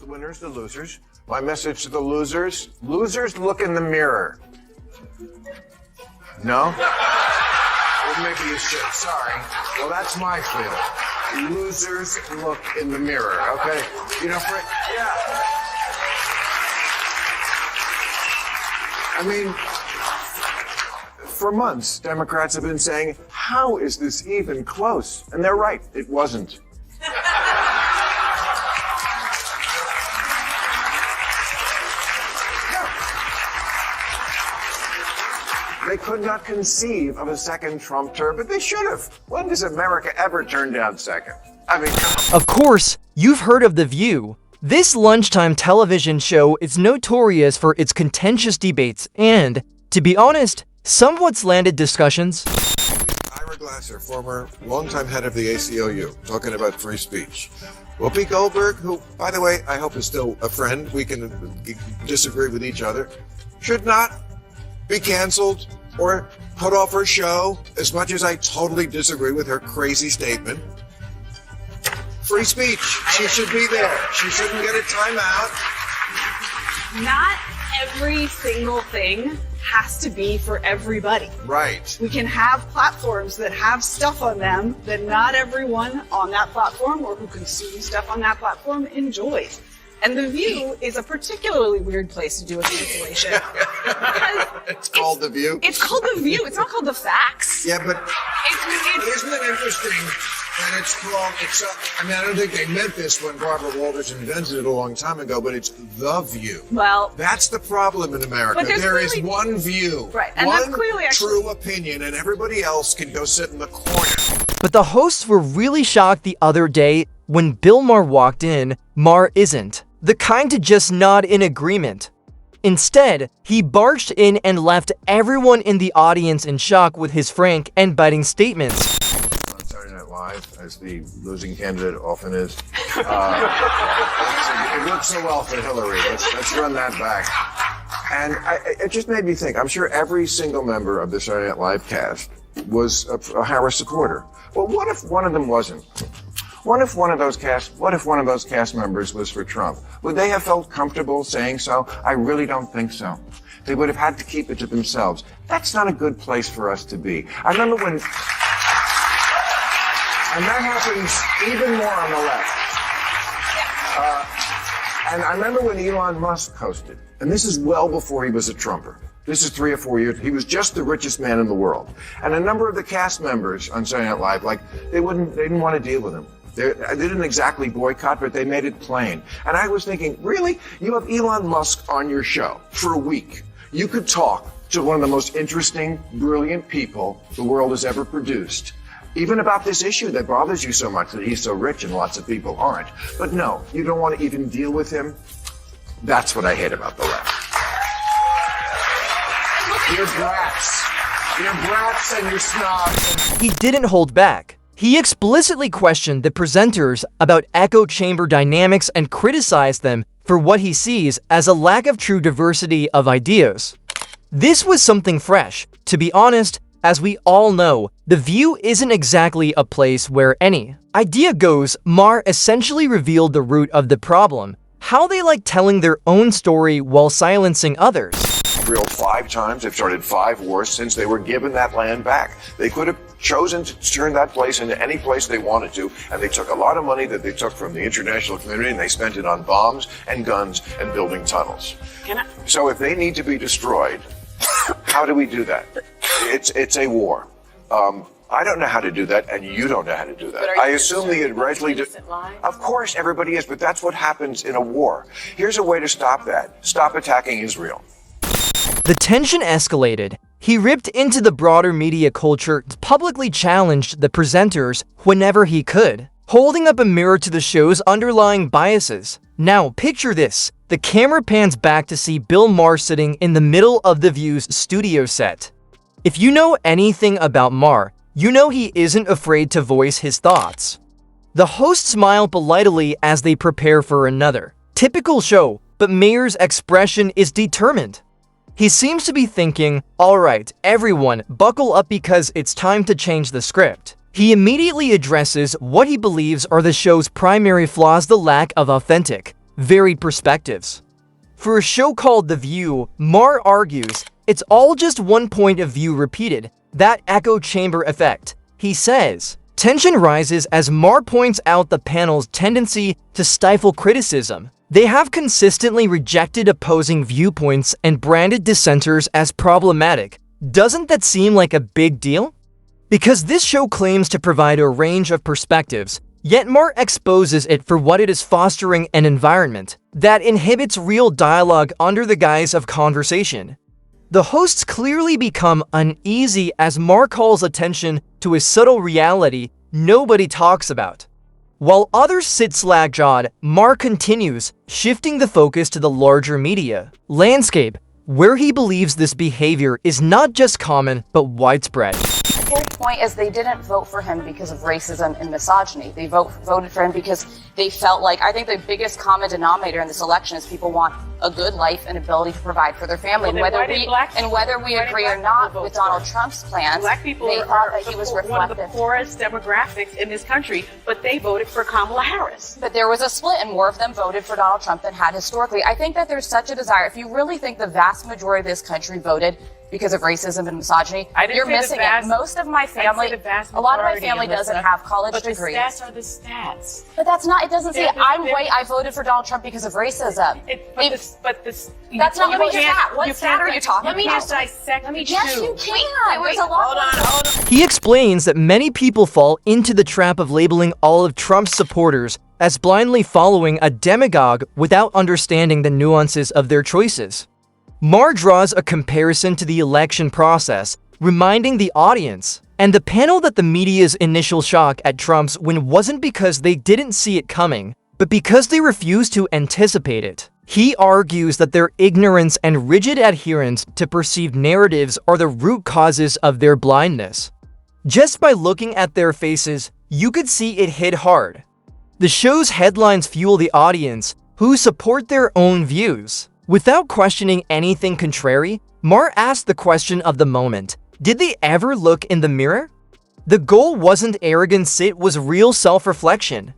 The winners, the losers. My message to the losers: losers, look in the mirror. No? Well, maybe you should. Sorry. Well, that's my feeling. Losers, look in the mirror. Okay? You know, yeah. I mean, for months, Democrats have been saying, how is this even close? And they're right, it wasn't. They could not conceive of a second Trump term, but they should have. When does America ever turn down second? I mean, of course, you've heard of The View. This lunchtime television show is notorious for its contentious debates and, to be honest, somewhat slanted discussions. Ira Glasser, former longtime head of the ACLU, talking about free speech. Whoopi Goldberg, who, by the way, I hope is still a friend, we can disagree with each other, should not be canceled or put off her show, as much as I totally disagree with her crazy statement. Free speech. She should be there. She shouldn't get a timeout. Not every single thing has to be for everybody. Right. We can have platforms that have stuff on them that not everyone on that platform or who consumes stuff on that platform enjoys. And The View is a particularly weird place to do a cancellation. It's called The View? It's called The View. It's not called The Facts. Yeah, but isn't it interesting that it's called, I don't think they meant this when Barbara Walters invented it a long time ago, but it's The View. Well, that's the problem in America. There is one view, right, and one that's clearly true opinion, and everybody else can go sit in the corner. But the hosts were really shocked the other day when Bill Maher walked in. Maher isn't the kind to just nod in agreement. Instead, he barged in and left everyone in the audience in shock with his frank and biting statements. On Saturday Night Live, as the losing candidate often is, it worked so well for Hillary. Let's run that back. And it just made me think, I'm sure every single member of the Saturday Night Live cast was a Harris supporter. Well, what if one of them wasn't? What if one of those cast members was for Trump? Would they have felt comfortable saying so? I really don't think so. They would have had to keep it to themselves. That's not a good place for us to be. I remember when, and that happens even more on the left. And I remember when Elon Musk hosted, and this is well before he was a Trumper. This is 3 or 4 years. He was just the richest man in the world. And a number of the cast members on Saturday Night Live, they didn't want to deal with him. They didn't exactly boycott, but they made it plain. And I was thinking, really? You have Elon Musk on your show for a week. You could talk to one of the most interesting, brilliant people the world has ever produced, even about this issue that bothers you so much, that he's so rich and lots of people aren't. But no, you don't want to even deal with him. That's what I hate about the left. You're brats. You're brats and you're snobs. He didn't hold back. He explicitly questioned the presenters about echo chamber dynamics and criticized them for what he sees as a lack of true diversity of ideas. This was something fresh. To be honest, as we all know, The View isn't exactly a place where any idea goes. Maher essentially revealed the root of the problem: how they like telling their own story while silencing others. Drilled 5 times. They've started 5 wars since they were given that land back. They could have chosen to turn that place into any place they wanted to, and they took a lot of money that they took from the international community and they spent it on bombs and guns and building tunnels. So if they need to be destroyed, how do we do that? It's a war. I don't know how to do that, and you don't know how to do that. I assume the Israeli... Of course, everybody is, but that's what happens in a war. Here's a way to stop that. Stop attacking Israel. The tension escalated. He ripped into the broader media culture, publicly challenged the presenters whenever he could, holding up a mirror to the show's underlying biases. Now, picture this. The camera pans back to see Bill Maher sitting in the middle of The View's studio set. If you know anything about Maher, you know he isn't afraid to voice his thoughts. The hosts smile politely as they prepare for another typical show, but Maher's expression is determined. He seems to be thinking, alright, everyone, buckle up because it's time to change the script. He immediately addresses what he believes are the show's primary flaws: the lack of authentic, varied perspectives. For a show called The View, Maher argues it's all just one point of view repeated, that echo chamber effect. He says, tension rises as Maher points out the panel's tendency to stifle criticism. They have consistently rejected opposing viewpoints and branded dissenters as problematic. Doesn't that seem like a big deal? Because this show claims to provide a range of perspectives, yet Maher exposes it for what it is, fostering an environment that inhibits real dialogue under the guise of conversation. The hosts clearly become uneasy as Maher calls attention to a subtle reality nobody talks about. While others sit slack-jawed, Maher continues, shifting the focus to the larger media landscape, where he believes this behavior is not just common, but widespread. The whole point is they didn't vote for him because of racism and misogyny. They voted for him because they felt like, I think the biggest common denominator in this election is people want a good life and ability to provide for their family. Well, whether we agree or not with Donald Trump's plans, Black people they thought that he was one of reflective. the poorest demographics in this country, but they voted for Kamala Harris. But there was a split, and more of them voted for Donald Trump than had historically. I think that there's such a desire. If you really think the vast majority of this country voted because of racism and misogyny, you're missing it. Most of my family, a lot of my family doesn't have college degrees. But the stats are the stats. But that's not, it doesn't say I'm white, I voted for Donald Trump because of racism. That's not what What stat are you talking about? Let me just dissect the Yes, two. you can. There's a lot. Hold on. He explains that many people fall into the trap of labeling all of Trump's supporters as blindly following a demagogue without understanding the nuances of their choices. Maher draws a comparison to the election process, reminding the audience and the panel that the media's initial shock at Trump's win wasn't because they didn't see it coming, but because they refused to anticipate it. He argues that their ignorance and rigid adherence to perceived narratives are the root causes of their blindness. Just by looking at their faces, you could see it hit hard. The show's headlines fuel the audience, who support their own views. Without questioning anything contrary, Maher asked the question of the moment, did they ever look in the mirror? The goal wasn't arrogance, it was real self-reflection.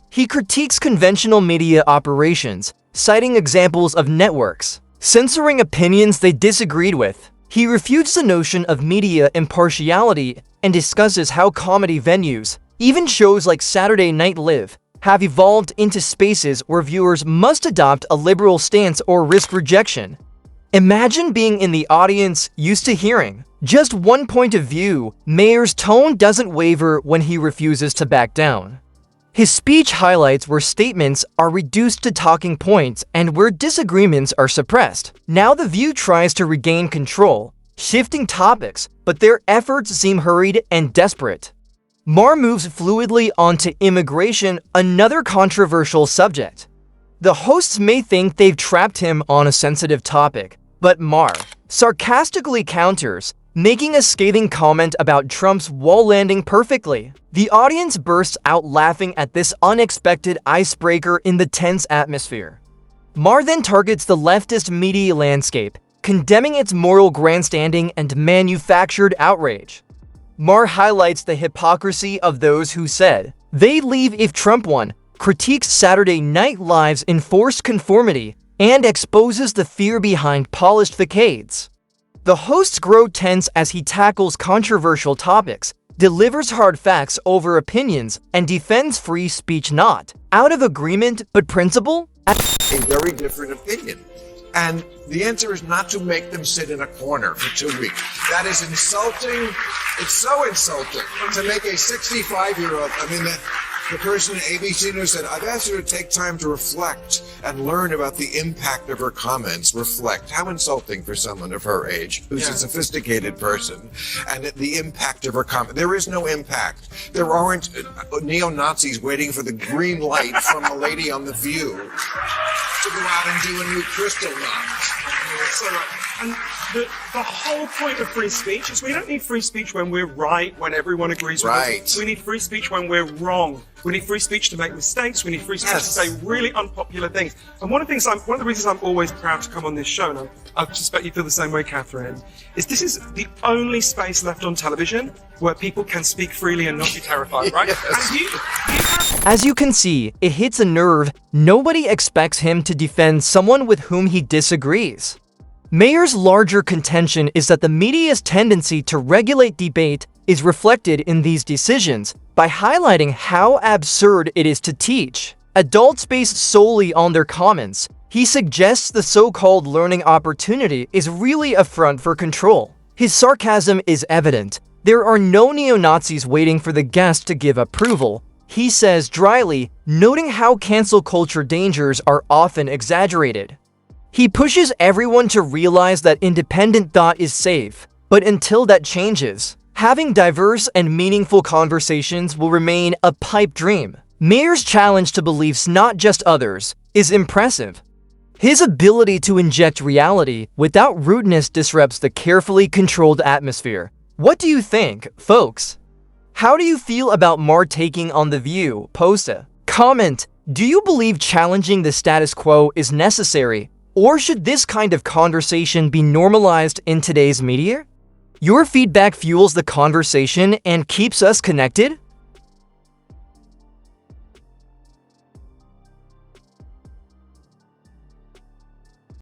He critiques conventional media operations, citing examples of networks censoring opinions they disagreed with. He refutes the notion of media impartiality and discusses how comedy venues, even shows like Saturday Night Live, have evolved into spaces where viewers must adopt a liberal stance or risk rejection. Imagine being in the audience, used to hearing just one point of view. Maher's tone doesn't waver when he refuses to back down. His speech highlights where statements are reduced to talking points and where disagreements are suppressed. Now The View tries to regain control, shifting topics, but their efforts seem hurried and desperate. Maher moves fluidly onto immigration, another controversial subject. The hosts may think they've trapped him on a sensitive topic, but Maher sarcastically counters, making a scathing comment about Trump's wall landing perfectly. The audience bursts out laughing at this unexpected icebreaker in the tense atmosphere. Maher then targets the leftist media landscape, condemning its moral grandstanding and manufactured outrage. Maher highlights the hypocrisy of those who said they'd leave if Trump won, critiques Saturday Night Live's enforced conformity, and exposes the fear behind polished facades. The hosts grow tense as he tackles controversial topics, delivers hard facts over opinions, and defends free speech not out of agreement but principle. A very different opinion. And the answer is not to make them sit in a corner for 2 weeks. That is insulting. It's so insulting to make a 65-year-old, the person at ABC News said, I've asked her to take time to reflect and learn about the impact of her comments. Reflect. How insulting for someone of her age, who's a sophisticated person, and the impact of her comment. There is no impact. There aren't neo-Nazis waiting for the green light from a lady on The View to go out and do a new crystal knot. And the whole point of free speech is we don't need free speech when we're right, when everyone agrees with us. We need free speech when we're wrong. We need free speech to make mistakes. We need free speech to say really unpopular things. And one of the reasons I'm always proud to come on this show, and I suspect you feel the same way, Catherine, is this is the only space left on television where people can speak freely and not be terrified, right? And you have... As you can see, it hits a nerve. Nobody expects him to defend someone with whom he disagrees. Maher's larger contention is that the media's tendency to regulate debate is reflected in these decisions by highlighting how absurd it is to teach adults based solely on their comments. He suggests the so-called learning opportunity is really a front for control. His sarcasm is evident. There are no neo-Nazis waiting for the guest to give approval. He says dryly, noting how cancel culture dangers are often exaggerated. He pushes everyone to realize that independent thought is safe, but until that changes, having diverse and meaningful conversations will remain a pipe dream. Maher's challenge to beliefs, not just others, is impressive. His ability to inject reality without rudeness disrupts the carefully controlled atmosphere. What do you think, folks? How do you feel about Maher taking on The View? Post a comment. Do you believe challenging the status quo is necessary? Or should this kind of conversation be normalized in today's media? Your feedback fuels the conversation and keeps us connected.